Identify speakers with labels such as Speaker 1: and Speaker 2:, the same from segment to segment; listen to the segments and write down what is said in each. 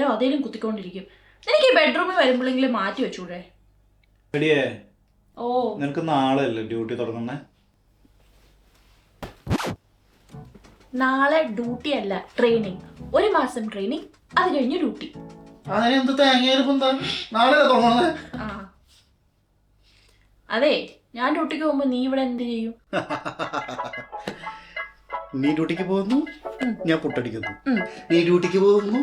Speaker 1: നേരം അതേലും കുത്തിക്കൊണ്ടിരിക്കും. എനിക്ക് ഈ ബെഡ്റൂമിൽ വരുമ്പോഴെങ്കിലും മാറ്റി വെച്ചൂടെ?
Speaker 2: ഓ, നിനക്ക് നാളെ അല്ലേ ഡ്യൂട്ടി തുടങ്ങുന്നേ?
Speaker 1: നാളെ ഡ്യൂട്ടി അല്ല, ട്രെയിനിങ്. 1 മാസം ട്രെയിനിങ്, അത് കഴിഞ്ഞ് ഡ്യൂട്ടി.
Speaker 2: അതിനെന്ത് തേങ്ങ നാളെ തുടങ്ങുന്നത്?
Speaker 1: അതെ, ഞാൻ ഡ്യൂട്ടിക്ക് പോകുമ്പോ നീ ഇവിടെ എന്ത് ചെയ്യും?
Speaker 2: നീ ഡ്യൂട്ടിക്ക് പോകുന്നു, ഞാൻ പുട്ടടിക്കുന്നു. നീ ഡ്യൂട്ടിക്ക് പോകുന്നു,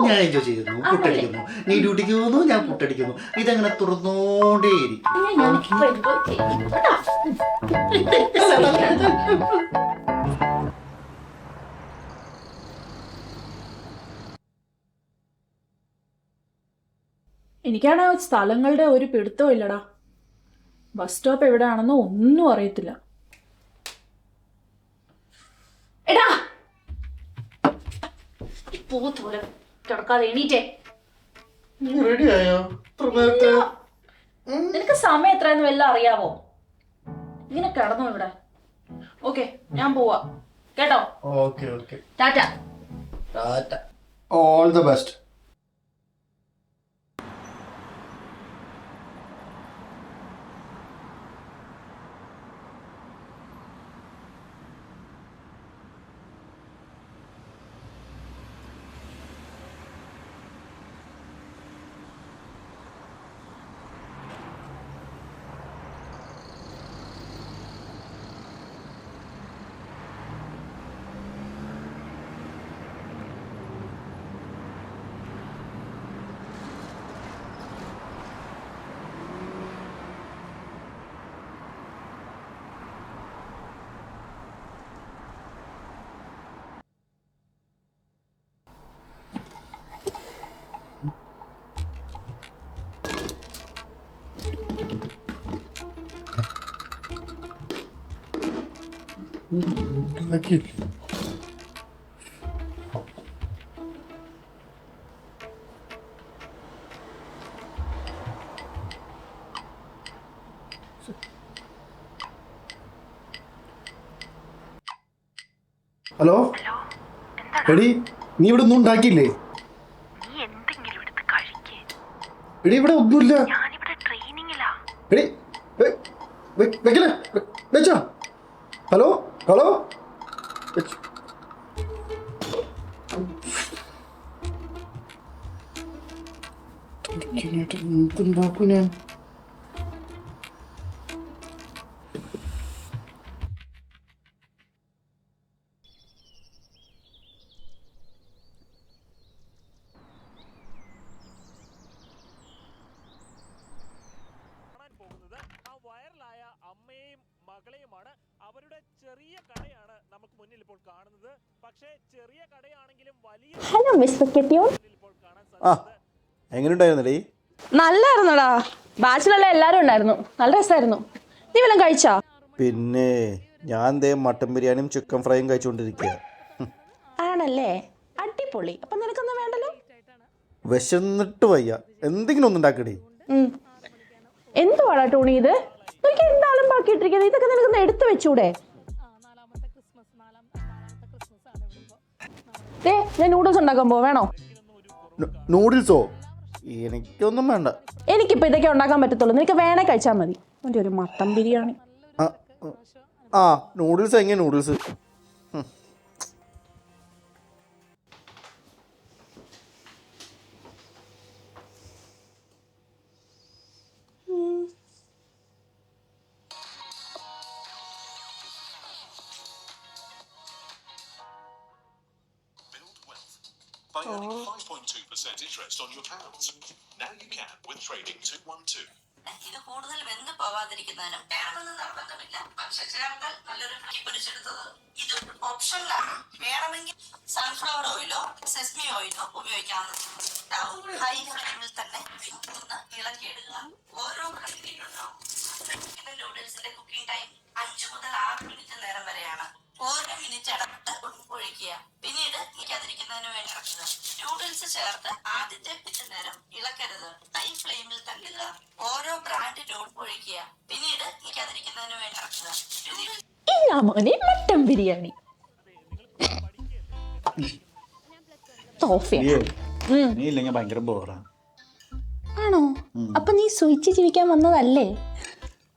Speaker 2: ഞാൻ എൻജോയ് ചെയ്യുന്നു, പുട്ടടിക്കുന്നു. നീ ഡ്യൂട്ടിക്ക് പോകുന്നു, ഞാൻ പുട്ടടിക്കുന്നു. ഇതങ്ങനെ തുറന്നോണ്ടേയിരിക്കും.
Speaker 1: എനിക്കാണ് സ്ഥലങ്ങളുടെ ഒരു പിടുത്തവും ഇല്ലടാ. ബസ് സ്റ്റോപ്പ് എവിടെയാണെന്ന് ഒന്നും അറിയത്തില്ല. എടാ, കിടക്കാതെ എണീറ്റേ. നിനക്ക് സമയം എത്രയെന്ന് വല്ല അറിയാവോ? ഇങ്ങനെ കിടന്നോ ഇവിടെ? ഓക്കെ, ഞാൻ പോവാ കേട്ടോ. Tata.
Speaker 2: All the best. Hello എടി, നീ ഇവിടെ ഒന്നും ഉണ്ടാക്കിയില്ലേ? എടി, ഇവിടെ ഒന്നുമില്ല. എടി, വെക്കലേ വെച്ചാ. ഹലോ ഹലോ, എന്തുണ്ടാക്കും ഞാൻ?
Speaker 3: വൈറലായ അമ്മയും മകളെയുമാണ്. അവരുടെ ചെറിയ കടയാണ് നമുക്ക് മുന്നിൽ ഇപ്പോൾ കാണുന്നത്. പക്ഷേ ചെറിയ കടയാണെങ്കിലും വലിയ ഇപ്പോൾ കാണാൻ സാധിക്കുന്നത്.
Speaker 2: എങ്ങനെയുണ്ടായിരുന്നേ?
Speaker 1: നല്ലായിരുന്നടാ. ബാച്ചിലുള്ള എല്ലാരും ഉണ്ടായിരുന്നു, നല്ല രസമായിരുന്നു. നീ വല്ലതും കഴിച്ചാ?
Speaker 2: പിന്നെ ഞാൻ ദേ മട്ടൻ ബിരിയാണിയും ചിക്കൻ ഫ്രൈയും കഴിച്ചുകൊണ്ടിരിക്കുക.
Speaker 1: ആണല്ലേ, അടിപൊളി. അപ്പൊ നിനക്കൊന്നും വേണ്ടല്ലോ?
Speaker 2: വിശന്നിട്ട് വയ്യ, എന്തെങ്കിലും ഒന്നും ഉണ്ടാക്കടേ.
Speaker 1: എന്തുവാടാ ടോണി ഇത്? എന്താളും ബാക്കിയിട്ടിരിക്കുന്നത്? ഇതൊക്കെ നിനക്കൊന്ന് എടുത്തു വെച്ചൂടെ? ഞാൻ നൂഡിൽസ് ഉണ്ടാക്കാൻ വേണോ?
Speaker 2: നൂഡിൽസോ? എനിക്കൊന്നും വേണ്ട.
Speaker 1: എനിക്കിപ്പോ ഇതൊക്കെ ഉണ്ടാക്കാൻ പറ്റത്തുള്ളൂ. നിനക്ക് വേണേ കഴിച്ചാൽ മതി. എൻ്റെ ഒരു മട്ടൻ ബിരിയാണി.
Speaker 2: നൂഡിൽസ് എങ്ങനെ noodles?
Speaker 4: by earning 5.2% interest on your pounds. Now you can with Trading 212.
Speaker 5: ഇത് കൂടുതൽ വെന്ത് പോവാതിരിക്കുന്നതിനും വേണമെന്ന് നിർബന്ധമില്ല. പക്ഷെ ചേർത്താൽ നല്ലൊരു പൊരിച്ചെടുത്തത് ഇത് ഓപ്ഷനിലാണ്. വേണമെങ്കിൽ സൺഫ്ലവർ ഓയിലോ സെസ്മി ഓയിലോ ഉപയോഗിക്കാവുന്നതാണ്. ഹൈ ഫ്ലെയിമിൽ തന്നെ ഇളക്കിയിടുക. ഓരോ കട്ടിയിലുണ്ടാവും. നൂഡിൽസിന്റെ കുക്കിംഗ് ടൈം 5 മുതൽ 6 മിനിറ്റ് നേരം വരെയാണ്. ഓരോ മിനിറ്റ് ഇടപെട്ട് ഒഴിക്കുക. പിന്നീട് ഇരിക്കാതിരിക്കുന്നതിന് വേണ്ടി ഇറക്കുക. നൂഡിൽസ് ചേർത്ത് ആദ്യത്തെ 10 നേരം ഇളക്കരുത്. ഹൈ ഫ്ലെയിമിൽ തള്ളുക. ഓരോ ബ്രാൻഡ് നൂഡിൽസ് ഒഴിക്കുക. പിന്നീട് ഇരിക്കാതിരിക്കുന്നതിന് വേണ്ടി ഇറക്കുക.
Speaker 1: മട്ടൻ ബിരിയാണി.
Speaker 2: നീ ഇല്ലെങ്കിൽ ഭയങ്കര ബോറാ.
Speaker 1: ആണോ? അപ്പൊ നീ സുയിച്ച് ജീവിക്കാൻ വന്നതല്ലേ?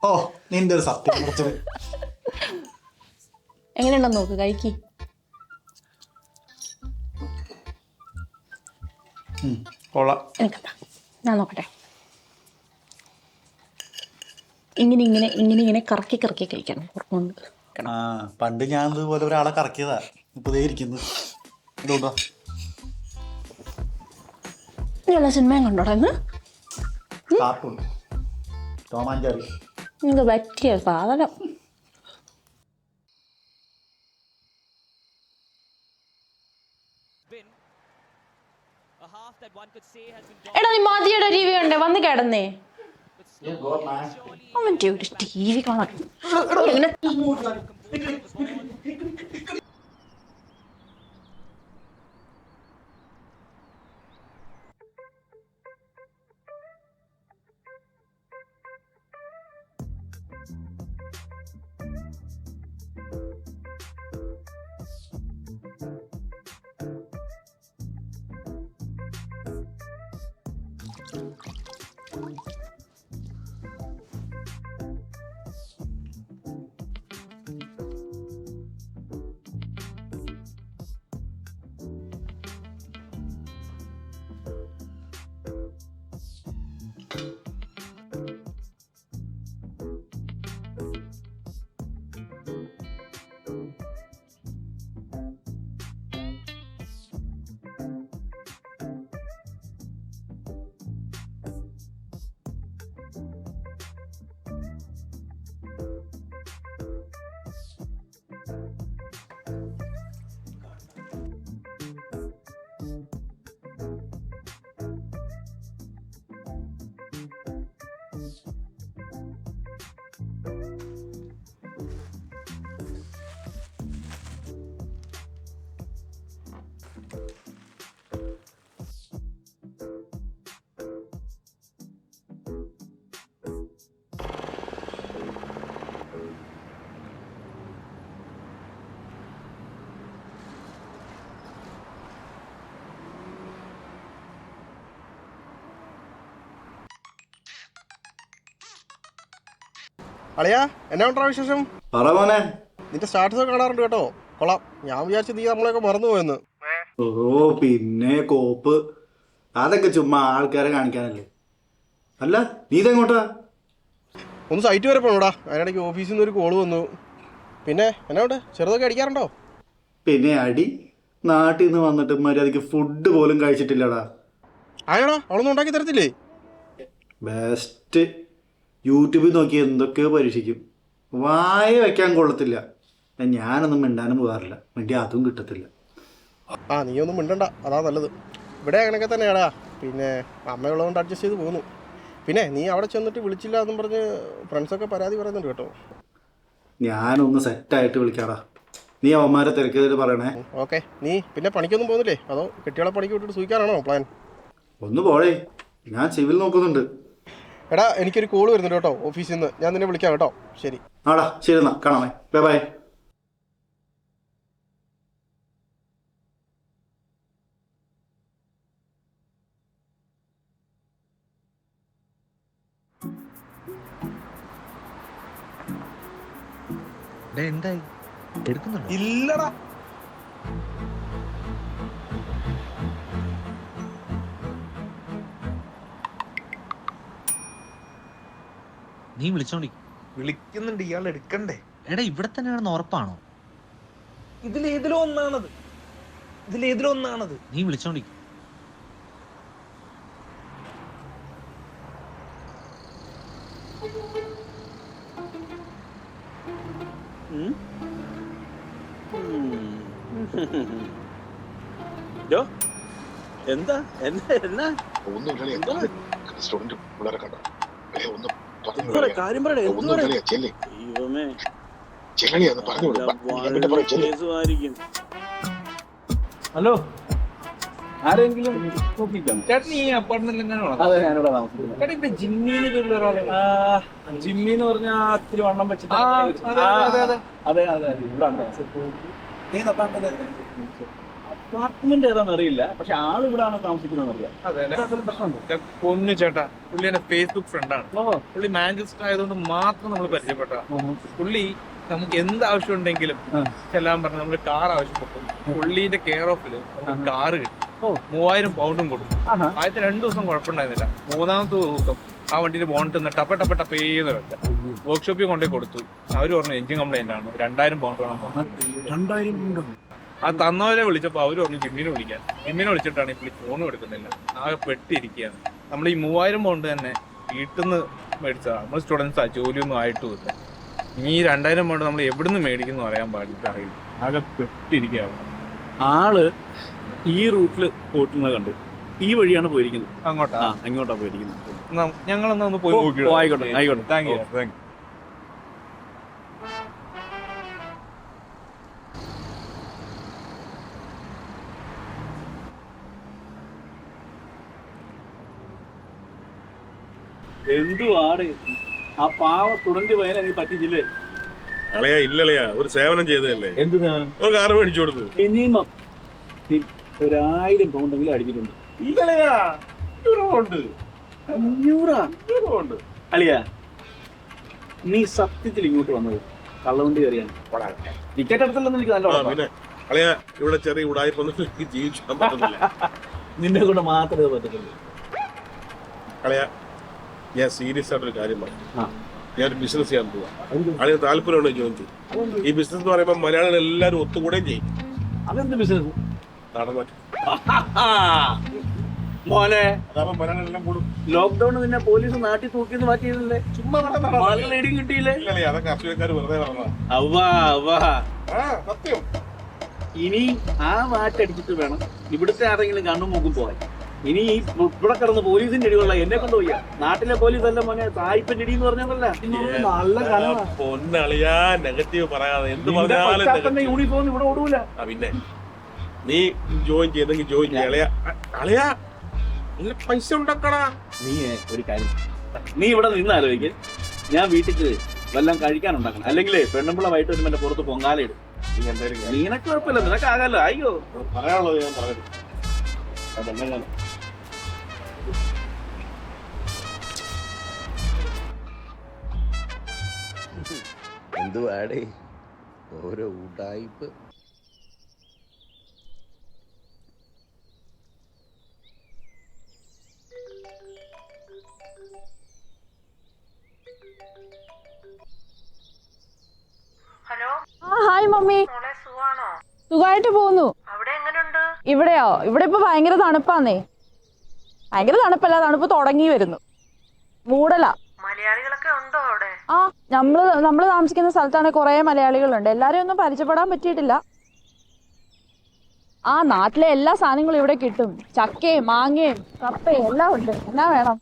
Speaker 2: ഓ നിന്റെ ഒരു സത്യം കുറച്ചത്
Speaker 1: എങ്ങനെയുണ്ടെന്ന് നോക്ക്, കഴിക്കി.
Speaker 2: കൊള്ളാം.
Speaker 1: എനിക്കെന്താ, ഞാൻ നോക്കട്ടെ. ഇങ്ങനെ കറക്കി കഴിക്കണം. ഓർമ്മ
Speaker 2: ആ പണ്ട് ഞാൻ ഇതുപോലെ ഒരാളെ കറക്കിയതാ. ഇപ്പൊ ദേ ഇരിക്കുന്നു. ഇതുകൊണ്ടോ
Speaker 1: നീയുള്ള സിനിമയും കണ്ടോടാ ഇന്ന്?
Speaker 2: Cartoon Tom and Jerry.
Speaker 1: നിങ്ങൾക്ക് പറ്റിയ സാധനം. എടാ നീ മതിയുടെ ടി വി കണ്ടേ, വന്ന് കിടന്നേ. അവൻ്റെ ഒരു ടി വി കാണാൻ
Speaker 6: അളിയാ എന്നാ ഉണ്ടാ വിശേഷം?
Speaker 2: പറ
Speaker 6: നിന്റെ സ്റ്റാറ്റസ് ഒക്കെ കാണാറുണ്ട് കേട്ടോ, കൊള്ളാം. ഞാൻ വിചാരിച്ചു നീ നമ്മളെയൊക്കെ മറന്നുപോയെന്ന്.
Speaker 2: ഓ പിന്നെ കോപ്പ് അതൊക്കെ ചുമ്മാ ആൾക്കാരെ കാണിക്കാനല്ലേ. അല്ല നീ ഇതെങ്ങോട്ടാ?
Speaker 6: ഒന്ന് സൈറ്റ് വരെ പോണോടാ, അതിനിടയ്ക്ക് ഓഫീസിൽ നിന്ന് ഒരു കോള് വന്നു. പിന്നെ എന്നാ ഉണ്ട്, ചെറുതൊക്കെ അടിക്കാറുണ്ടോ?
Speaker 2: പിന്നെ അടി, നാട്ടിൽ നിന്ന് വന്നിട്ട് മര്യാദക്ക് ഫുഡ് പോലും കഴിച്ചിട്ടില്ലടാ.
Speaker 6: ആണോടാ, അവളൊന്നും ഉണ്ടാക്കി തരത്തില്ലേ?
Speaker 2: ബെസ്റ്റ്. യൂട്യൂബിൽ നോക്കി എന്തൊക്കെയോ പരീക്ഷിക്കും, വായ വയ്ക്കാൻ കൊള്ളത്തില്ല. ഞാനൊന്നും മിണ്ടാനും പോകാറില്ല, വേണ്ടി അതും കിട്ടത്തില്ല.
Speaker 6: ആ നീ ഒന്നും മിണ്ടണ്ട, അതാ നല്ലത്. ഇവിടെ അങ്ങനെയൊക്കെ തന്നെയാടാ. പിന്നെ അമ്മയുള്ളതുകൊണ്ട് അഡ്ജസ്റ്റ് ചെയ്ത് പോന്നു. പിന്നെ നീ അവിടെ ചെന്നിട്ട് വിളിച്ചില്ല എന്നും പറഞ്ഞ് ഫ്രണ്ട്സൊക്കെ പരാതി പറയുന്നുണ്ട് കേട്ടോ.
Speaker 2: ഞാനൊന്ന് സെറ്റായിട്ട് വിളിക്കാടാ, നീ അവന്മാരെ തിരക്കിയത് പറയണേ.
Speaker 6: ഓക്കെ. നീ പിന്നെ പണിക്കൊന്നും പോകുന്നില്ലേ, അതോ കെട്ടികളെ പണിക്ക് വിട്ടിട്ട് സൂയിക്കാനാണോ പ്ലാൻ?
Speaker 2: ഒന്ന് പോഴേ, ഞാൻ സിവിൽ നോക്കുന്നുണ്ട്.
Speaker 6: എടാ എനിക്കൊരു കോള് വരുന്നുണ്ട് കേട്ടോ ഓഫീസിൽ നിന്ന്, ഞാൻ നിന്നെ വിളിക്കാം കേട്ടോ. ശരി.
Speaker 2: ആടാ ശരി എന്നാ, കാണാമേ, ബൈ ബൈ.
Speaker 7: എന്തായി എടുക്കുന്നുണ്ടോ?
Speaker 6: ഇല്ലടാ.
Speaker 7: നീ വിളിച്ചോണ്ടി.
Speaker 8: വിളിക്കുന്നുണ്ട്, ഇയാൾ എടുക്കണ്ടേ?
Speaker 7: എടാ ഇവിടെ തന്നെയാണെന്ന് ഉറപ്പാണോ?
Speaker 8: ഇതിലേതിലോ ഒന്നാണത്.
Speaker 7: നീ വിളിച്ചോണ്ടി.
Speaker 8: എന്താ കാര്യം പറയണേ? ഹലോ, ആരെങ്കിലും ചേട്ടൻ ഈ അപ്പാർട്ട്മെന്റിൽ തന്നെയാണോ? ജിമ്മിന്ന് പേരുള്ള ഒരാളെ. ജിമ്മിന്ന് പറഞ്ഞാ ഇത്തിരി വണ്ണം വെച്ചിട്ട്. അതെ ഇവിടെ അപ്പാർട്ട്മെന്റ് ഏതാണെന്ന് അറിയില്ല, പക്ഷെ ആൾ ഇവിടെ ആണ് താമസിക്കുന്നത് അറിയാം.
Speaker 9: പ്രശ്നമുണ്ട്. പൊന്നു ചേട്ടാ, പുള്ളി എന്റെ ഫേസ്ബുക്ക് ഫ്രണ്ടാണ്. പുള്ളി മാഞ്ചസ്റ്റർ ആയതുകൊണ്ട് മാത്രം നമ്മൾ പരിചയപ്പെട്ട. പുള്ളി നമുക്ക് എന്ത് ആവശ്യം ഉണ്ടെങ്കിലും ചെല്ലാൻ പറഞ്ഞ നമ്മൾ കാർ ആവശ്യപ്പെട്ടു. പുള്ളിന്റെ കെയർ ഓഫില് കാറ് കിട്ടും. 3000 പൗണ്ടും കൊടുക്കും. ആദ്യത്തെ 2 ദിവസം കുഴപ്പമുണ്ടായിരുന്നില്ല. 3ാമത്തെ ദിവസം ആ വണ്ടിന്റെ ബോണ്ട് ടപ്പ ടപ്പേന്ന് വെച്ച വർക്ക്ഷോപ്പിൽ കൊണ്ടുപോയി കൊടുത്തു. അവര് പറഞ്ഞു എഞ്ചിൻ കംപ്ലൈന്റ് ആണ്, 2000 പൗണ്ട് വേണം.
Speaker 8: 2000 പൗണ്ടോ?
Speaker 9: ആ തന്നവരെ വിളിച്ചപ്പോൾ അവര് പറഞ്ഞു ജിമ്മിനെ വിളിക്കാൻ. ജിമ്മിനെ വിളിച്ചിട്ടാണ് ഇപ്പോൾ ഫോൺ എടുക്കുന്നില്ല. ആകെ പെട്ടിരിക്കുകയാണ്. നമ്മൾ ഈ 3000 പൗണ്ട് തന്നെ വീട്ടിൽ നിന്ന് മേടിച്ചതാണ്. നമ്മൾ സ്റ്റുഡൻസാ, ജോലിയൊന്നും ആയിട്ടുമില്ല. ഇനി ഈ 2000 പൗണ്ട് നമ്മൾ എവിടുന്ന് മേടിക്കുന്നു അറിയാൻ പാടില്ല, അറിയില്ല.
Speaker 8: ആകെ പെട്ടിരിക്കുകയാണ്. ആള് ഈ റൂട്ടിൽ പോയിട്ടുള്ളത് കണ്ടു. ഈ വഴിയാണ് പോയിരിക്കുന്നത്.
Speaker 9: അങ്ങോട്ടാ?
Speaker 8: അങ്ങോട്ടാ പോയിരിക്കുന്നത്.
Speaker 9: ഞങ്ങളൊന്ന് പോയി നോക്കി.
Speaker 8: ആയിക്കോട്ടെ.
Speaker 9: Thank you.
Speaker 8: എന്തുവാണ് ആ പാവ സ്റ്റുഡന്റ് പയ്യനെ എനിക്ക് പറ്റിച്ചില്ലേ?
Speaker 10: അളയാ ഇല്ലളയാ, ഒരു സേവനം ചെയ്തതല്ലേ.
Speaker 8: എന്ത് സേവനം?
Speaker 10: ഒരു കാറ് മേടിച്ചു കൊടുത്തു.
Speaker 8: മിനിമം 1000 പൗണ്ടെങ്കിലും അടിച്ചിട്ടുണ്ട്.
Speaker 10: ഇല്ലളയാ, 500
Speaker 8: 500 അളിയാ, നീ സത്യത്തിൽ ഇങ്ങോട്ട് വന്നത് കള്ളവണ്ടി കയറിയാണ്. ടിക്കറ്റ് എടുത്തല്ലെന്ന് എനിക്ക് നല്ല ഉറപ്പാ.
Speaker 10: പിന്നെ അളയാ, ഇവിടെ ചെറിയ ഉടായ്പൊന്നും ജീവിക്കാൻ പറ്റുന്നില്ല.
Speaker 8: നിന്നെ കൊണ്ട് മാത്രമേ ഇത് പറ്റത്തുള്ളൂ.
Speaker 10: അളയാ, ഞാൻ സീരിയസ് ആയിട്ടൊരു കാര്യം പറഞ്ഞു. ഞാനൊരു ബിസിനസ് ചെയ്യാൻ പോവാ. അളിയ താല്പര്യമുണ്ടോ ചോദിച്ചു. ഈ ബിസിനസ് എന്ന് പറയുമ്പോൾ മലയാളികൾ എല്ലാവരും ഒത്തുകൂടെയും ചെയ്യും.
Speaker 8: അതെന്ത് ബിസിനസ്?
Speaker 10: നടൻ മാറ്റി
Speaker 8: മോനെ,
Speaker 10: അതാവുമ്പോൾ മലയാളികളെല്ലാം കൂടും.
Speaker 8: ലോക്ക്ഡൌൺ നിന്നെ പോലീസ് നാട്ടിൽ തൂക്കിന്ന് മാറ്റിയതല്ലേ?
Speaker 10: ചുമ്മാ
Speaker 8: ലേഡിയും കിട്ടിയില്ലേ?
Speaker 10: ഇല്ലല്ലേ, അതൊക്കെ അസുഖക്കാർ വെറുതെ പറഞ്ഞതാ. സത്യം.
Speaker 8: ഇനി ആ മാറ്റടിച്ചിട്ട് വേണം ഇവിടുത്തെ ആരെങ്കിലും കണ്ണും മൂക്കും പോവാൻ. ഇനി ഇവിടെ കിടന്ന് പോലീസിന്റെ ഇടികൊള്ള എന്നെ കൊണ്ടുപോയി. നാട്ടിലെ പോലീസ് അല്ല മോനെ, സായിപ്പന്റെ ഇടി എന്ന് പറഞ്ഞതല്ല. നല്ല കനവാ.
Speaker 10: പൊന്നളിയാ, നെഗറ്റീവ് പറയാതെ എന്ത് പറഞ്ഞാലും
Speaker 8: യൂണിഫോം ഇവിടെ ഓടൂല.
Speaker 10: പിന്നെ നീ ജോയിൻ ചെയ്തെങ്കിൽ ജോയിൻ ചെയ്യ. അളിയാ, നല്ല പൈസ ഉണ്ടാക്കടാ.
Speaker 8: നീ ഒരു കാര്യം, നീ ഇവിടെ നിന്ന് ആലോചിക്ക്. ഞാൻ വീട്ടിൽ വല്ലതും കഴിക്കാനുണ്ടാക്കണം. അല്ലെങ്കിൽ പെണ്ണുമ്പിള്ള വൈകിട്ട് വരുമ്പോൾ എന്റെ പുറത്ത് പൊങ്കാലയിടും. നിനക്ക് കുഴപ്പമില്ല, നിനക്കാകല്ലോ. അയ്യോ,
Speaker 10: പറയാനുള്ളത് ഞാൻ പറഞ്ഞു.
Speaker 8: അതെങ്ങനെ
Speaker 11: എന്തുവാടേ ഓരോ ഉടായിപ്പ്.
Speaker 5: ഹലോ,
Speaker 1: ഹായ് മമ്മി,
Speaker 5: മോളെ സുഖാണോ?
Speaker 1: സുഖമായിട്ട് പോകുന്നു.
Speaker 5: അവിടെ എങ്ങനെയുണ്ട്?
Speaker 1: ഇവിടെയോ? ഇവിടെ ഇപ്പൊ ഭയങ്കര തണുപ്പാന്നേ. ഭയങ്കര തണുപ്പല്ല, തണുപ്പ് തുടങ്ങി വരുന്നു. മൂടലാ.
Speaker 5: മലയാളികളൊക്കെ ഉണ്ടോ അവിടെ?
Speaker 1: ആ, നമ്മള് താമസിക്കുന്ന സ്ഥലത്താണെങ്കിൽ കുറെ മലയാളികളുണ്ട്. എല്ലാരെയും ഒന്നും പരിചയപ്പെടാൻ പറ്റിയിട്ടില്ല. ആ, നാട്ടിലെ എല്ലാ സാധനങ്ങളും ഇവിടെ കിട്ടും. ചക്കയും മാങ്ങയും കപ്പയും എല്ലാം ഉണ്ട്. എന്നാ വേണം?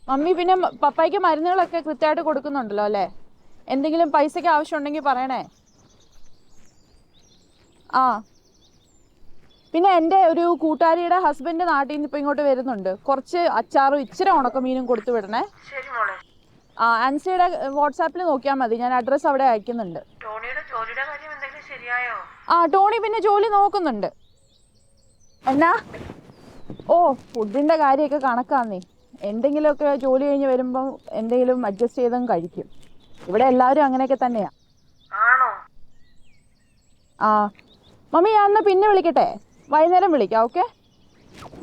Speaker 1: മമ്മി, പിന്നെ പപ്പായ്ക്ക് മരുന്നുകളൊക്കെ കൃത്യമായിട്ട് കൊടുക്കുന്നുണ്ടല്ലോ അല്ലേ? എന്തെങ്കിലും പൈസക്ക് ആവശ്യം ഉണ്ടെങ്കിൽ പറയണേ. ആ, പിന്നെ എൻ്റെ ഒരു കൂട്ടുകാരിയുടെ ഹസ്ബൻഡ് നാട്ടിൽ നിന്ന് ഇപ്പം ഇങ്ങോട്ട് വരുന്നുണ്ട്. കുറച്ച് അച്ചാറും ഇച്ചിരി ഉണക്കമീനും കൊടുത്തു വിടണേ.
Speaker 5: ശരി മോളെ.
Speaker 1: ആ, ആൻസിയുടെ വാട്സാപ്പിൽ നോക്കിയാൽ മതി. ഞാൻ അഡ്രസ്സ് അവിടെ അയക്കുന്നുണ്ട്.
Speaker 5: ടോണിയുടെ ജോലിയുടെ കാര്യം എന്തെങ്കിലും ശരിയായോ?
Speaker 1: ആ, ടോണി പിന്നെ ജോലി നോക്കുന്നുണ്ട്. എന്നാ? ഓ, ഫുഡിൻ്റെ കാര്യമൊക്കെ കണക്കാന്നേ. എന്തെങ്കിലുമൊക്കെ ജോലി കഴിഞ്ഞ് വരുമ്പം എന്തെങ്കിലും അഡ്ജസ്റ്റ് ചെയ്തും കഴിക്കും. ഇവിടെ എല്ലാവരും അങ്ങനെയൊക്കെ തന്നെയാ.
Speaker 5: ആണോ?
Speaker 1: ആ മമ്മി, ഞാൻ എന്നാൽ പിന്നെ വിളിക്കട്ടെ. വൈകുന്നേരം വിളിക്കാം. ഓക്കെ,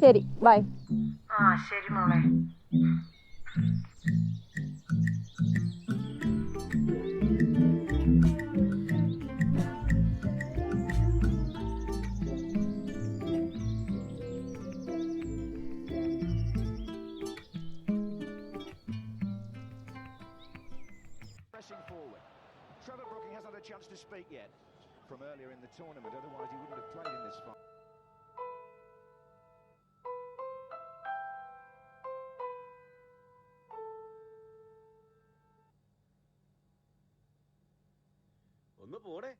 Speaker 1: ശരി, ബൈ.
Speaker 5: ആ, ശരി മോളെ.
Speaker 12: Trevor Brooking hasn't had a chance to speak yet from earlier in the tournament, otherwise he wouldn't have played in this fight.
Speaker 11: ഒന്ന് പോടെ.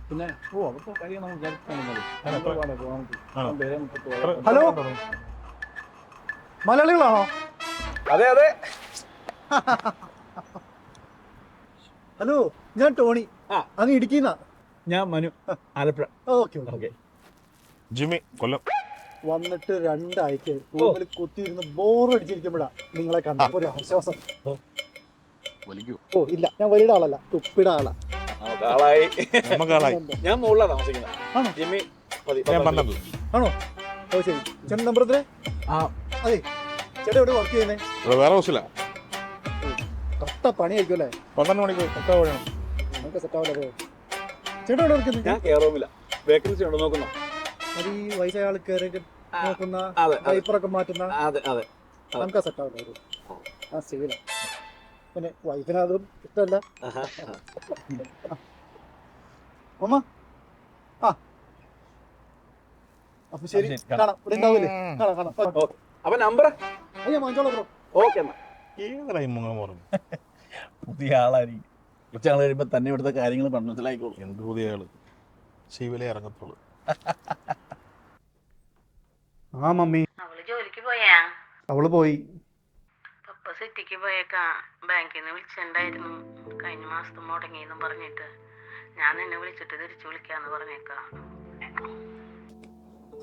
Speaker 8: പിന്നെ അതൊക്കെ കാര്യം നമുക്ക്
Speaker 6: ഹലോ, മലയാളികളാണോ?
Speaker 8: അതെ അതെ.
Speaker 6: ഹലോ, ഞാൻ ടോണി. അങ്ങ് ഇടുക്കിന്നാ.
Speaker 8: ഞാൻ Manu, Alappuzha.
Speaker 6: Okay okay.
Speaker 10: Jimmy, Kollam.
Speaker 6: വന്നിട്ട് 2 ആഴ്ച റൂമിൽ കുത്തിയിരുന്ന് ബോറടിച്ചിരിക്കുമ്പോഴാ നിങ്ങളെ കണ്ടപ്പോ ഒരു ആശ്വാസം. ഓ ഇല്ല, ഞാൻ വലിയ ആളല്ല, തുപ്പിട ആളാ.
Speaker 8: ഞാൻ മുകളിലാണ് താമസിക്കുന്നത്. ജിമ്മി
Speaker 6: ആണോ? ഓ ശരി. ചേട്ടൻ നമ്പർ എത്ര? അതെ, ചേട്ടൻ എവിടെ വർക്ക് ചെയ്യുന്നേ?
Speaker 10: വേറെ ഹൗസില്ല.
Speaker 6: കട്ട പണിയായിരിക്കും അല്ലേ?
Speaker 10: 12 മണിക്ക്
Speaker 6: നമുക്ക് സെറ്റ് ആവില്ല. ചേട്ടൻ എവിടെ വർക്ക് ചെയ്യുന്നത്?
Speaker 8: ഞാൻ കെയറൂമില്ല, വേക്കൻസി ഉണ്ടോ നോക്കുന്നോ?
Speaker 6: അത് ഈ വയസ്സായ ആൾ കയറി നോക്കുന്ന, ഡൈപ്പറൊക്കെ മാറ്റുന്ന. നമുക്ക് സെറ്റ് ആവില്ല. ആ സിവില. പിന്നെ വൈഫിന് അതും ഇഷ്ടമല്ല. അമ്മ അപ്പൊ ശരി, കാണാം. ഇവിടെ ഉണ്ടാവില്ലേ? കാണാം.
Speaker 8: അപ്പൊ നമ്പർ
Speaker 6: അയ്യോ വാങ്ങിച്ചോളാം ബ്രോ.
Speaker 8: ഓക്കെ.
Speaker 13: പുതിയ ആളായിരിക്കും. കുറച്ചാൾ കഴിയുമ്പോ തന്നെ ഇവിടുത്തെ കാര്യങ്ങൾ മനസ്സിലായിക്കോളൂ.
Speaker 10: എന്ത് പുതിയ ആള്? ശിവലേ ഇറങ്ങത്തുള്ളൂ.
Speaker 6: ആ മമ്മി,
Speaker 5: അവള് ജോലിക്ക് പോയാ?
Speaker 6: അവള് പോയി.
Speaker 5: പപ്പ സിറ്റിക്ക് പോയേക്കാ. ബാങ്കിൽ നിന്ന് വിളിച്ചിട്ടുണ്ടായിരുന്നു, കഴിഞ്ഞ മാസത്തെ മുടങ്ങിയെന്നും പറഞ്ഞിട്ട്. ഞാൻ നിന്നെ വിളിച്ചിട്ട് തിരിച്ചു വിളിക്കാന്ന് പറഞ്ഞേക്കാ.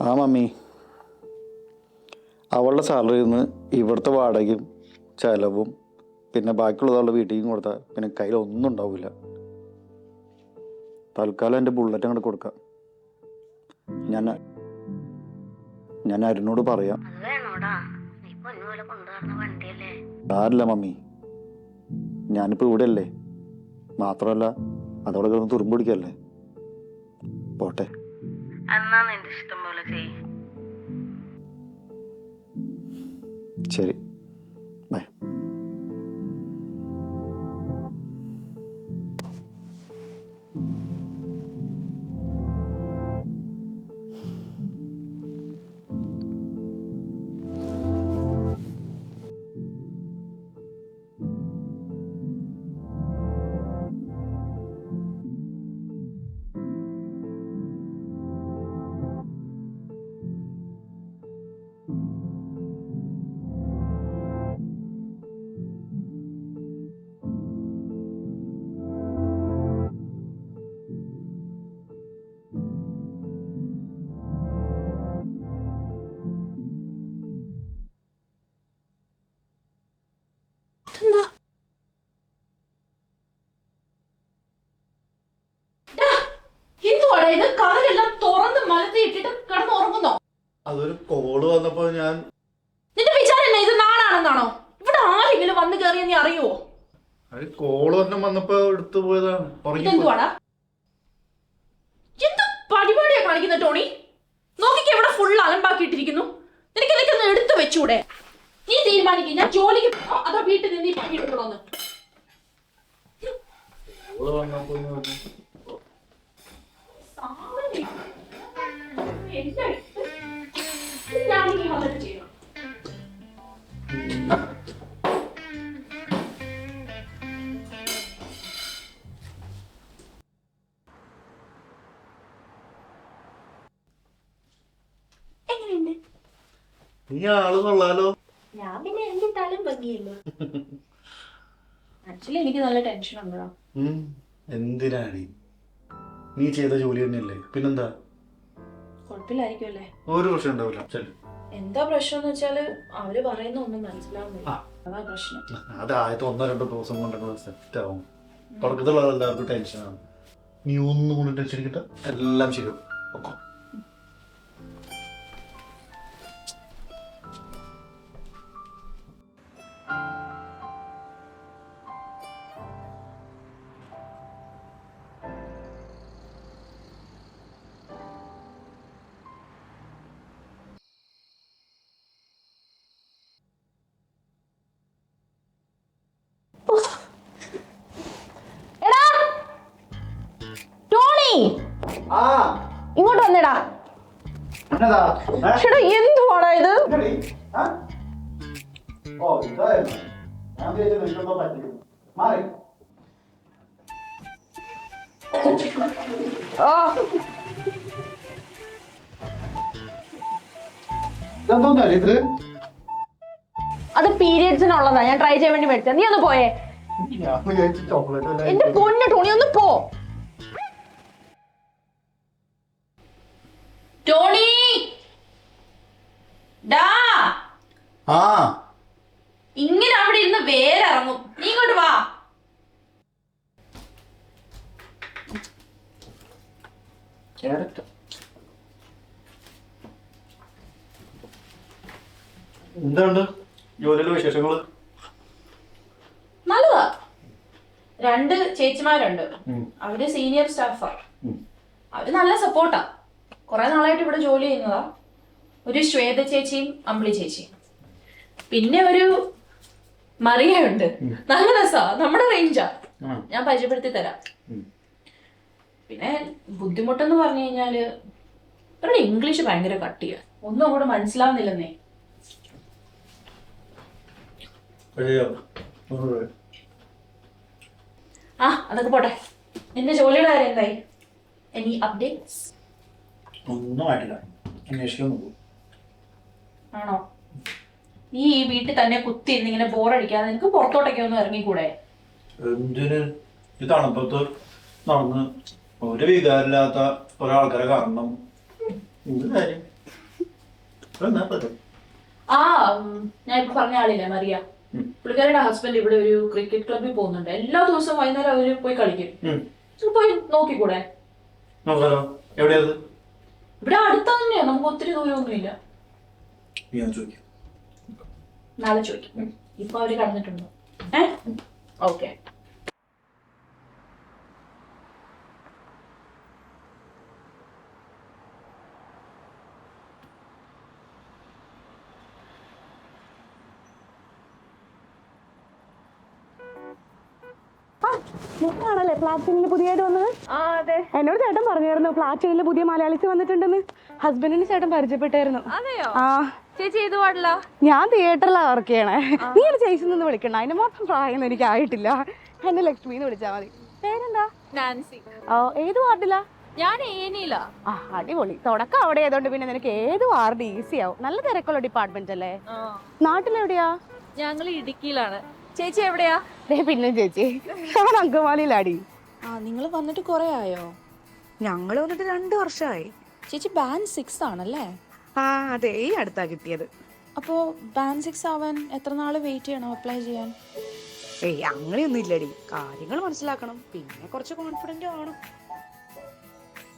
Speaker 2: ആ മമ്മി, അവളുടെ സാലറിയിൽ നിന്ന് ഇവിടുത്തെ വാടകയും ചിലവും പിന്നെ ബാക്കിയുള്ളതവളുടെ വീട്ടിലും കൊടുത്താൽ പിന്നെ കയ്യിൽ ഒന്നും ഉണ്ടാവില്ല. തൽക്കാലം എൻ്റെ ബുള്ളറ്റ് അങ്ങോട്ട് കൊടുക്കാം. ഞാൻ അരുണോട് പറയാം. സാരില്ല മമ്മി, ഞാനിപ്പോൾ ഇവിടെ അല്ലേ. മാത്രമല്ല അതോടെ കിടന്ന് തുരുമ്പ് പിടിക്കല്ലേ. പോട്ടെ.
Speaker 5: എന്നാ നിന്റെ ഇഷ്ടം പോലെ ചെയ്യ്.
Speaker 2: ശരി, ബൈ. അതൊരു കോള് വന്നപ്പോ ഞാൻ.
Speaker 1: നിന്റെ വിചാരം ഇത് നാടാണെന്നാണോ? ഇവിടെ ആരെങ്കിലും വന്നു കയറിയ നീ അറിയുവോ?
Speaker 2: കോള് വന്നപ്പോ എടുത്തു പോയതാണ്.
Speaker 1: എന്തുവാടാ എന്ത് പരിപാടിയാ കാണിക്കുന്ന ടോണി? നോക്കിക്ക് എവിടെ ഫുൾ അലമ്പാക്കിയിട്ടിരിക്കുന്നു. നിനക്ക് ഇതൊക്കെ ഒന്ന് എടുത്തു വെച്ചൂടെ? നീ തീരുമാനിക്കും, ഞാൻ ജോലിക്ക് പോകണോ അതോ വീട്ടിൽ നിന്ന് ഈ പണി എടുക്കണോന്ന്.
Speaker 2: നീ ആള് കൊള്ളാലോ.
Speaker 1: ഞാൻ പിന്നെ എന്നിട്ടാലും ഭംഗിയല്ലോ. ആക്ച്വലി എനിക്ക് നല്ല ടെൻഷൻ ഉണ്ടോ?
Speaker 2: എന്തിനാണ്? നീ ചെയ്ത ജോലി തന്നെയല്ലേ, പിന്നെന്താ?
Speaker 1: കുഴപ്പമില്ലായിരിക്കുമല്ലേ?
Speaker 2: ഒരു പ്രശ്നം ഉണ്ടാവില്ല.
Speaker 1: എന്താ പ്രശ്നം എന്ന് വെച്ചാല് അവര് പറയുന്ന ഒന്നും മനസ്സിലാവുന്നില്ല. അതാ പ്രശ്നം.
Speaker 2: അത് ആദ്യത്തെ 1-2 ദിവസം കൊണ്ടൊക്കെ സെറ്റ് ആവും. തുടക്കത്തിലുള്ള എല്ലാവർക്കും ടെൻഷനാണ്. നീ ഒന്നും കൊണ്ട് ടെൻഷൻ കിട്ട, എല്ലാം ശരിയാവും. ഒക്കെ
Speaker 1: ഇങ്ങോട്ട് വന്നെടാ. എന്തുവാടാ ഇത്? ഓ
Speaker 2: ഇത്
Speaker 1: അത് പീരിയഡ്സിനുള്ളതാ, ഞാൻ ട്രൈ ചെയ്യാൻ വേണ്ടി മേടിച്ചത്. നീ ഒന്ന് പോയേ.
Speaker 2: ചോക്ലേറ്റ്
Speaker 1: എന്റെ പൊന്നു ടോണി, ഒന്ന് പോ. ടോണി ഡാ,
Speaker 2: ആ
Speaker 1: ഇങ്ങനെ അവിടെ ഇരുന്ന് വേരിറങ്ങും. നീ ഇങ്ങോട്ട് വാ.
Speaker 2: എന്തുണ്ട് ജോലിയിലെ വിശേഷങ്ങള്?
Speaker 1: നല്ലതാ. 2 ചേച്ചിമാരുണ്ട്, അവര് സീനിയർ സ്റ്റാഫാ. അവര് നല്ല സപ്പോർട്ടാ. കുറെ നാളായിട്ട് ഇവിടെ ജോലി ചെയ്യുന്നതാ. ഒരു ശ്വേത ചേച്ചിയും അമ്പിളി ചേച്ചിയും, പിന്നെ ഒരു മറിയ ഉണ്ട്. നല്ല രസാ, നമ്മുടെ റേഞ്ചാ. ഞാൻ പരിചയപ്പെടുത്തി തരാം. പിന്നെ ബുദ്ധിമുട്ടെന്ന് പറഞ്ഞു കഴിഞ്ഞാല് അവരുടെ ഇംഗ്ലീഷ് ഭയങ്കര കട്ടിയാ, ഒന്നും അങ്ങോട്ട് മനസ്സിലാവുന്നില്ലെന്നേ. ആ അതൊക്കെ പോട്ടെ. നിന്റെ ജോലിയുടെ കാര്യം എന്തായി? Any updates?
Speaker 2: ഒന്നും ആയിട്ടില്ല, അന്വേഷിക്കാൻ പോകും.
Speaker 1: ആണോ? നീ ഈ വീട്ടിൽ തന്നെ കുത്തിയിരുന്ന് ഇങ്ങനെ ബോറടിക്കാതെ നിനക്ക് പുറത്തോട്ടൊക്കെ ഒന്ന് ഇറങ്ങിക്കൂടെ?
Speaker 2: എന്തിന് ഈ തണുപ്പത്ത് നടന്ന് ഒരു വികാരമില്ലാത്ത ഒരാൾക്കാരെ കാണണം? എന്ത് കാര്യം?
Speaker 1: ആ ഞാൻ ഇപ്പൊ പറഞ്ഞ ആളില്ലേ മറിയ, പുള്ളിക്കാരുടെ ഹസ്ബൻഡ് ഇവിടെ ഒരു ക്രിക്കറ്റ് ക്ലബ്ബിൽ പോകുന്നുണ്ട്. എല്ലാ ദിവസവും വൈകുന്നേരം അവര് പോയി കളിക്കും. പോയി നോക്കിക്കൂടെ?
Speaker 2: എവിടെയത്?
Speaker 1: ഇവിടെ അടുത്ത തന്നെയാ, നമുക്ക് ഒത്തിരി ദൂരമൊന്നുമില്ല. നാളെ ചോദിക്കും. ഇപ്പൊ അവര് കടന്നിട്ടുണ്ടോ? ഓക്കെ.
Speaker 14: ആണല്ലേ പ്ലാറ്റിനിൽ പുതിയതായിട്ട് വന്നത്? എന്നോട് ചേട്ടൻ പറഞ്ഞായിരുന്നു പ്ലാറ്റിനിൽ പുതിയ മലയാളീസ് വന്നിട്ടുണ്ടെന്ന്. ഹസ്ബൻഡിന് ചേട്ടൻ പരിചയപ്പെട്ടായിരുന്നു. ആ
Speaker 1: ചേച്ചി ഏത് വാർഡിലാ?
Speaker 14: ഞാൻ തിയേറ്ററിലാണ് വർക്ക് ചെയ്യണേ. നീ ചേച്ചി നിന്ന് വിളിക്കണ്ട, അതിന്റെ മാത്രം പ്രായം എനിക്ക് ആയിട്ടില്ല. എന്നെ ലക്ഷ്മിന്ന് വിളിച്ചാൽ മതി. പേരെന്താ?
Speaker 1: നാൻസി.
Speaker 14: ഓ ഏത് വാർഡിലാ?
Speaker 1: ഞാൻ ഏനിയിലാ.
Speaker 14: ആ അടിപൊളി. തുടക്കം അവിടെ ആയതുകൊണ്ട് പിന്നെ നിനക്ക് ഏത് വാർഡ് ഈസി ആവും. നല്ല തിരക്കുള്ള ഡിപ്പാർട്ട്മെന്റ് അല്ലേ? നാട്ടിലെവിടെയാ?
Speaker 1: ഞങ്ങൾ ഇടുക്കിയിലാണ്. ചേച്ചി എവിടെയാ?
Speaker 14: പിന്നെ ചേച്ചി ഞാൻ അങ്കമാലിയിലാടി.
Speaker 1: ആ നിങ്ങൾ വന്നിട്ട് കുറെ ആയോ?
Speaker 14: ഞങ്ങൾ വന്നിട്ട് 2 വർഷമായി.
Speaker 1: ചേച്ചി ബാൻഡ് 6 ആണല്ലേ?
Speaker 14: ആ അതെ, ഈ അടുത്താ കിട്ടിയത്.
Speaker 1: അപ്പോ ബാൻഡ് 6 ആവാൻ എത്ര നാള് വെയിറ്റ് ചെയ്യണം അപ്ലൈ ചെയ്യാൻ?
Speaker 14: അങ്ങനെയൊന്നും ഇല്ലടി, കാര്യങ്ങൾ മനസ്സിലാക്കണം, പിന്നെ കുറച്ച് കോൺഫിഡന്റ് ആവണം.